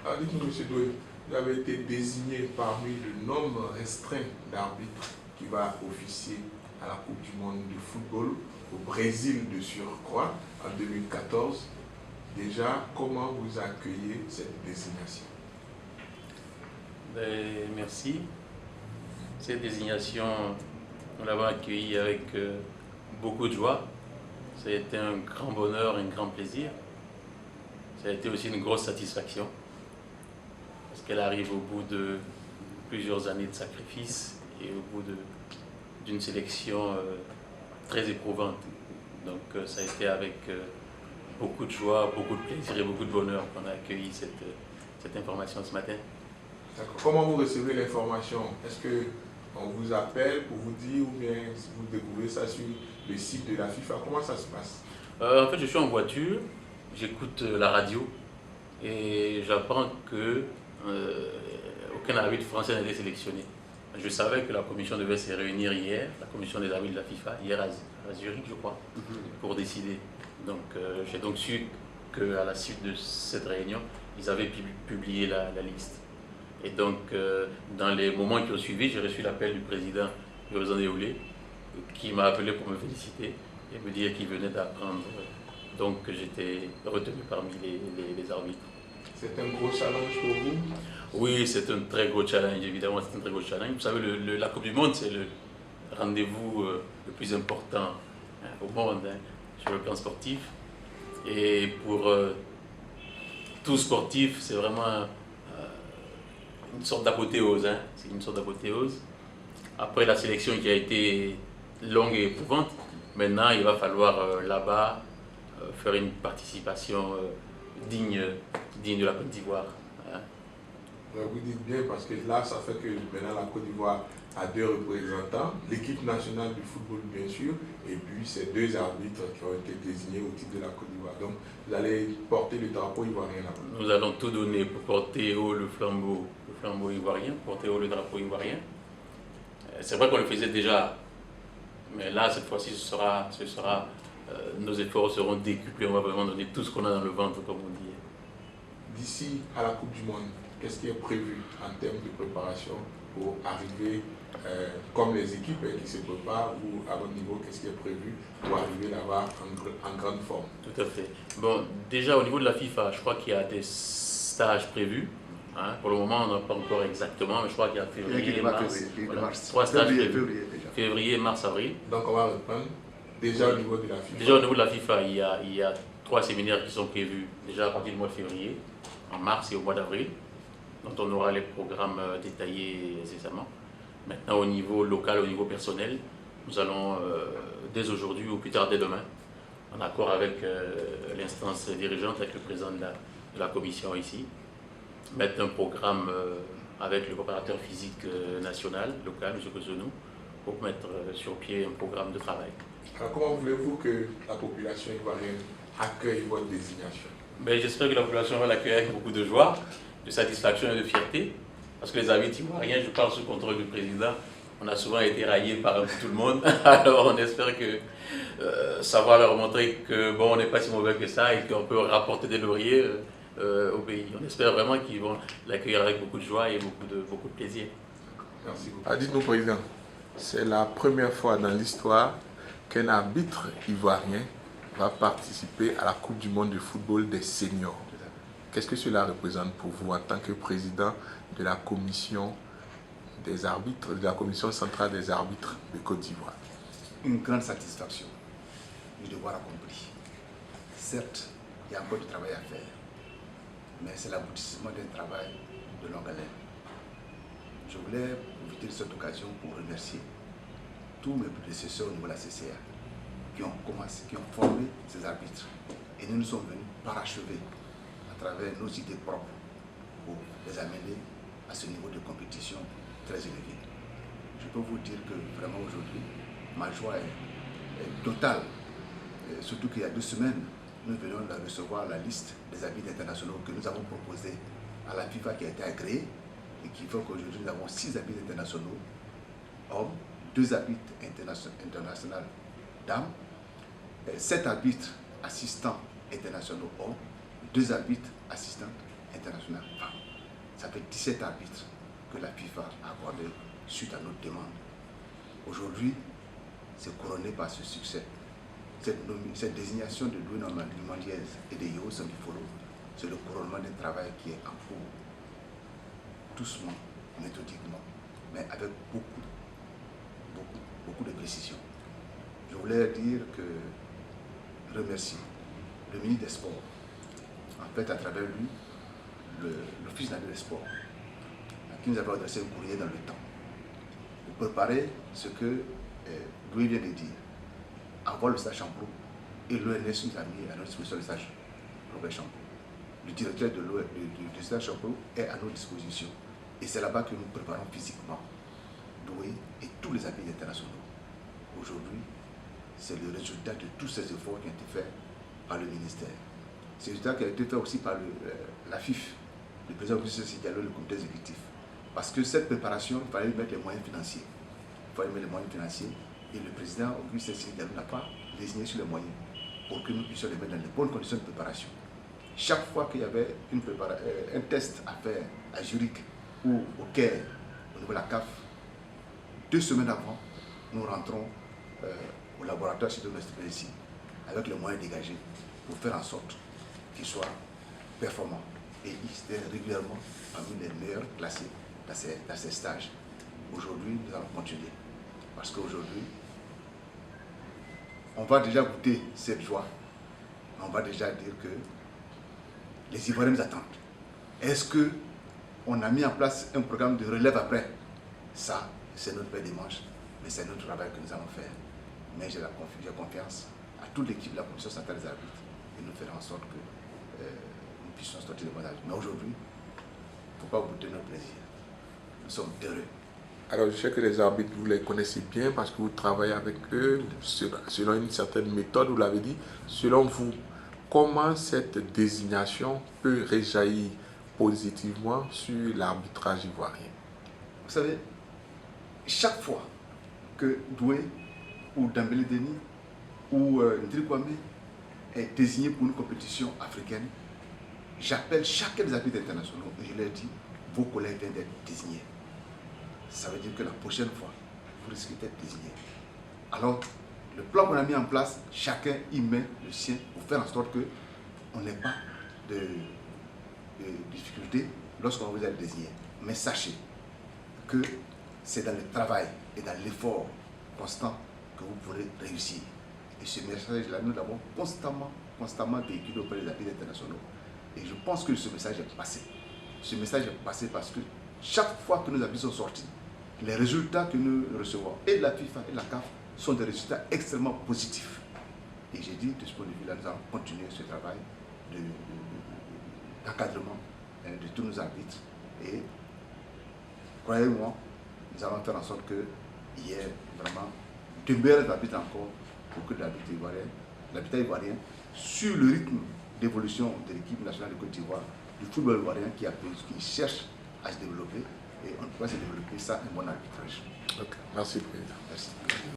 Alors dites-nous, M. Doué, vous avez été désigné parmi le nombre restreint d'arbitres qui va officier à la Coupe du Monde de football au Brésil de surcroît en 2014. Déjà, comment vous accueillez cette désignation? Merci. Cette désignation, nous l'avons accueillie avec beaucoup de joie. Ça a été un grand bonheur, un grand plaisir. Ça a été aussi une grosse satisfaction parce qu'elle arrive au bout de plusieurs années de sacrifice et au bout d'une sélection très éprouvante. Donc ça a été avec beaucoup de joie, beaucoup de plaisir et beaucoup de bonheur qu'on a accueilli cette information ce matin. Comment vous recevez l'information? Est-ce qu'on vous appelle pour vous dire ou bien vous découvrez ça sur le site de la FIFA? Comment ça se passe? En fait, je suis en voiture, j'écoute la radio et j'apprends que aucun arbitre français n'a été sélectionné. Je savais que la commission devait se réunir hier, la commission des arbitres de la FIFA, hier à Zurich, je crois, pour décider. Donc, j'ai donc su qu'à la suite de cette réunion, ils avaient publié la liste. Et donc, dans les moments qui ont suivi, j'ai reçu l'appel du président Déoulé, qui m'a appelé pour me féliciter et me dire qu'il venait d'apprendre donc que j'étais retenu parmi les arbitres. C'est un gros challenge pour vous? Oui, c'est un très gros challenge, évidemment, c'est un très gros challenge. Vous savez, la Coupe du Monde, c'est le rendez-vous le plus important au monde sur le plan sportif. Et pour tout sportif, c'est vraiment une sorte d'apothéose. C'est une sorte d'apothéose. Après la sélection qui a été longue et éprouvante, maintenant il va falloir là-bas faire une participation digne de la Côte d'Ivoire. Vous dites bien parce que là, ça fait que maintenant la Côte d'Ivoire a 2 représentants, l'équipe nationale du football bien sûr, et puis ces 2 arbitres qui ont été désignés au titre de la Côte d'Ivoire. Donc vous allez porter le drapeau ivoirien là-bas. Nous allons tout donner pour porter haut le flambeau ivoirien, porter haut le drapeau ivoirien. C'est vrai qu'on le faisait déjà, mais là, cette fois-ci, nos efforts seront décuplés. On va vraiment donner tout ce qu'on a dans le ventre, comme on dit. D'ici à la Coupe du Monde, qu'est-ce qui est prévu en termes de préparation pour arriver, comme les équipes qui se préparent, ou à votre niveau, qu'est-ce qui est prévu pour arriver là-bas en grande forme? Tout à fait. Bon, déjà au niveau de la FIFA, je crois qu'il y a des stages prévus. Pour le moment, on n'a pas encore exactement, mais je crois qu'il y a février, mars. 3 stages prévus. Février, mars, avril. Donc on va reprendre déjà au niveau de la FIFA. Déjà au niveau de la FIFA, il y a 3 séminaires qui sont prévus déjà à partir du mois de février, en mars et au mois d'avril, dont on aura les programmes détaillés incessamment. Maintenant, au niveau local, au niveau personnel, nous allons, dès aujourd'hui ou plus tard dès demain, en accord avec l'instance dirigeante, avec le président de la commission ici, mettre un programme avec le préparateur physique national, local, M. Kozonou, pour mettre sur pied un programme de travail. Alors comment voulez-vous que la population ivoirienne accueille votre désignation? J'espère que la population va l'accueillir avec beaucoup de joie, de satisfaction et de fierté, parce que les arbitres ivoiriens, je parle sous contrôle du président, on a souvent été raillés par tout le monde, alors on espère que ça va leur montrer que bon, on n'est pas si mauvais que ça et qu'on peut rapporter des lauriers au pays. On espère vraiment qu'ils vont l'accueillir avec beaucoup de joie et beaucoup de plaisir. Merci beaucoup. Dites-nous, Président, c'est la première fois dans l'histoire qu'un arbitre ivoirien va participer à la Coupe du Monde de football des seniors. Qu'est-ce que cela représente pour vous en tant que président de la commission des arbitres, de la commission centrale des arbitres de Côte d'Ivoire? Une grande satisfaction du devoir accompli. Certes, il y a encore du travail à faire, mais c'est l'aboutissement d'un travail de longue haleine. Je voulais profiter de cette occasion pour remercier tous mes prédécesseurs au niveau de la CCA qui ont formé ces arbitres. Et nous sommes venus parachever à travers nos idées propres pour les amener à ce niveau de compétition très élevé. Je peux vous dire que vraiment aujourd'hui, ma joie est totale. Surtout qu'il y a 2 semaines, nous venons de recevoir la liste des arbitres internationaux que nous avons proposés à la FIFA qui a été agréée et qui fait qu'aujourd'hui nous avons 6 arbitres internationaux hommes, 2 arbitres internationaux dames, 7 arbitres assistants internationaux hommes, 2 arbitres assistants internationaux femmes. Ça fait 17 arbitres que la FIFA a accordé suite à notre demande. Aujourd'hui, c'est couronné par ce succès. Cette désignation de Doué Limandiez et de Yeo Sambifolo, c'est le couronnement d'un travail qui est en cours, doucement, méthodiquement, mais avec beaucoup de précision. Je voulais dire que remercier le ministre des Sports, en fait à travers lui, l'Office national des sports, qui nous avait adressé un courrier dans le temps, pour préparer ce que Doué vient de dire, avoir le stage Champrou, et l'ONS nous a mis à notre disposition le stage Robert Champrou. Le directeur du stage Champrou est à notre disposition. Et c'est là-bas que nous préparons physiquement Doué et tous les athlètes internationaux. Aujourd'hui, c'est le résultat de tous ces efforts qui ont été faits par le ministère. C'est le résultat qui a été fait aussi par la FIF, le président Auguste Diallo, le comité exécutif. Parce que cette préparation, il fallait mettre les moyens financiers. Il fallait mettre les moyens financiers et le président Auguste Diallo n'a pas désigné sur les moyens pour que nous puissions les mettre dans les bonnes conditions de préparation. Chaque fois qu'il y avait un test à faire à Zurich ou au Caire, au niveau de la CAF, 2 semaines avant, nous rentrons au laboratoire de ici avec les moyens dégagés pour faire en sorte qu'ils soient performants. Et ils étaient régulièrement parmi les meilleurs classés dans ces stages. Aujourd'hui, nous allons continuer. Parce qu'aujourd'hui, on va déjà goûter cette joie. On va déjà dire que les Ivoiriens nous attendent. Est-ce qu'on a mis en place un programme de relève après? Ça, c'est notre paire des manches, mais c'est notre travail que nous allons faire. Mais j'ai confiance à toute l'équipe de la Commission centrale des arbitres et nous ferons en sorte que nous puissions sortir de bons arbitres. Mais aujourd'hui, il ne faut pas goûter notre plaisir. Nous sommes heureux. Alors, je sais que les arbitres, vous les connaissez bien parce que vous travaillez avec eux selon une certaine méthode, vous l'avez dit. Selon vous, comment cette désignation peut réjaillir positivement sur l'arbitrage ivoirien? Vous savez, chaque fois que Doué ou Dembélé Denis ou Ndri Kwame est désigné pour une compétition africaine, j'appelle chacun des arbitres internationaux et je leur dis, vos collègues viennent d'être désignés. Ça veut dire que la prochaine fois, vous risquez d'être désigné. Alors, le plan qu'on a mis en place, chacun y met le sien pour faire en sorte qu'on n'ait pas de difficultés lorsqu'on vous a désigné. Mais sachez que c'est dans le travail et dans l'effort constant que vous pourrez réussir. Et ce message-là, nous l'avons constamment véhiculé auprès des arbitres internationaux. Et je pense que ce message est passé. Ce message est passé parce que chaque fois que nos arbitres sont sortis, les résultats que nous recevons, et de la FIFA et de la CAF, sont des résultats extrêmement positifs. Et j'ai dit, de ce point de vue-là, nous allons continuer ce travail d'encadrement de tous nos arbitres. Et croyez-moi, nous allons faire en sorte qu'il y ait vraiment de meilleurs arbitres encore pour que l'habitat ivoirien, sur le rythme d'évolution de l'équipe nationale de Côte d'Ivoire, du football ivoirien qui cherche à se développer, et on doit se développer ça un bon arbitrage. Okay. Merci, Président. Merci.